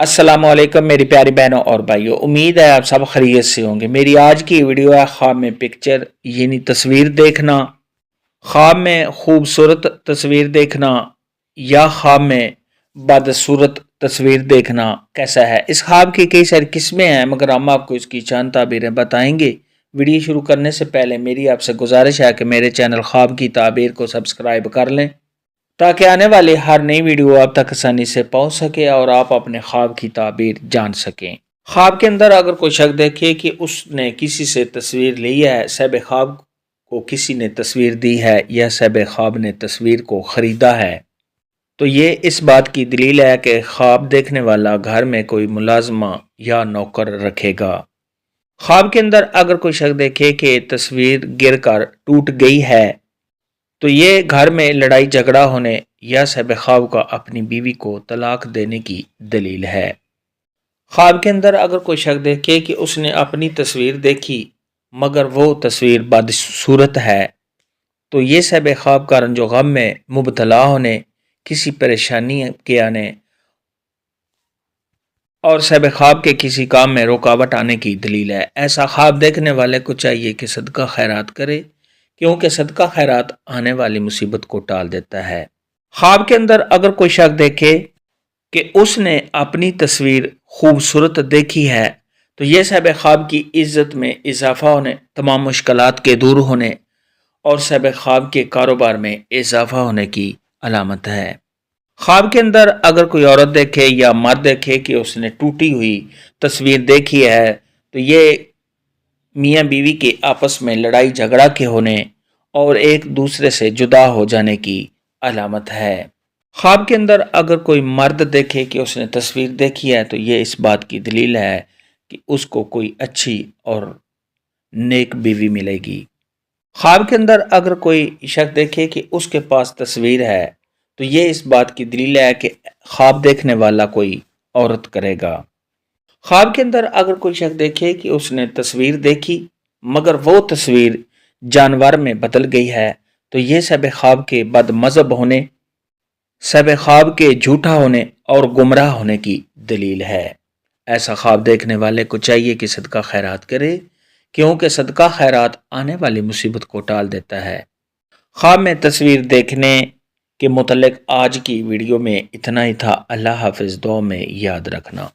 السلام علیکم میری پیاری بہنوں اور بھائیوں، امید ہے آپ سب خیریت سے ہوں گے۔ میری آج کی ویڈیو ہے خواب میں پکچر یعنی تصویر دیکھنا۔ خواب میں خوبصورت تصویر دیکھنا یا خواب میں بدصورت تصویر دیکھنا کیسا ہے؟ اس خواب کی کئی ساری قسمیں ہیں، مگر ہم آپ کو اس کی چند تعبیریں بتائیں گے۔ ویڈیو شروع کرنے سے پہلے میری آپ سے گزارش ہے کہ میرے چینل خواب کی تعبیر کو سبسکرائب کر لیں تاکہ آنے والی ہر نئی ویڈیو آپ تک آسانی سے پہنچ سکے اور آپ اپنے خواب کی تعبیر جان سکیں۔ خواب کے اندر اگر کوئی شخص دیکھے کہ اس نے کسی سے تصویر لی ہے، صاحب خواب کو کسی نے تصویر دی ہے یا صاحب خواب نے تصویر کو خریدا ہے، تو یہ اس بات کی دلیل ہے کہ خواب دیکھنے والا گھر میں کوئی ملازمہ یا نوکر رکھے گا۔ خواب کے اندر اگر کوئی شخص دیکھے کہ تصویر گر کر ٹوٹ گئی ہے، تو یہ گھر میں لڑائی جھگڑا ہونے یا صاحب خواب کا اپنی بیوی کو طلاق دینے کی دلیل ہے۔ خواب کے اندر اگر کوئی شخص دیکھے کہ اس نے اپنی تصویر دیکھی مگر وہ تصویر بدصورت ہے، تو یہ صاحب خواب کا رنج و غم میں مبتلا ہونے، کسی پریشانی کے آنے اور صاحب خواب کے کسی کام میں رکاوٹ آنے کی دلیل ہے۔ ایسا خواب دیکھنے والے کو چاہیے کہ صدقہ خیرات کرے، کیونکہ صدقہ خیرات آنے والی مصیبت کو ٹال دیتا ہے۔ خواب کے اندر اگر کوئی شخص دیکھے کہ اس نے اپنی تصویر خوبصورت دیکھی ہے، تو یہ صاحب خواب کی عزت میں اضافہ ہونے، تمام مشکلات کے دور ہونے اور صاحب خواب کے کاروبار میں اضافہ ہونے کی علامت ہے۔ خواب کے اندر اگر کوئی عورت دیکھے یا مرد دیکھے کہ اس نے ٹوٹی ہوئی تصویر دیکھی ہے، تو یہ میاں بیوی کے آپس میں لڑائی جھگڑا کے ہونے اور ایک دوسرے سے جدا ہو جانے کی علامت ہے۔ خواب کے اندر اگر کوئی مرد دیکھے کہ اس نے تصویر دیکھی ہے، تو یہ اس بات کی دلیل ہے کہ اس کو کوئی اچھی اور نیک بیوی ملے گی۔ خواب کے اندر اگر کوئی شخص دیکھے کہ اس کے پاس تصویر ہے، تو یہ اس بات کی دلیل ہے کہ خواب دیکھنے والا کوئی عورت کرے گا۔ خواب کے اندر اگر کوئی شخص دیکھے کہ اس نے تصویر دیکھی مگر وہ تصویر جانور میں بدل گئی ہے، تو یہ صاحب خواب کے بد مذہب ہونے، صاحب خواب کے جھوٹا ہونے اور گمراہ ہونے کی دلیل ہے۔ ایسا خواب دیکھنے والے کو چاہیے کہ صدقہ خیرات کرے، کیونکہ صدقہ خیرات آنے والی مصیبت کو ٹال دیتا ہے۔ خواب میں تصویر دیکھنے کے متعلق آج کی ویڈیو میں اتنا ہی تھا۔ اللہ حافظ، دعا میں یاد رکھنا۔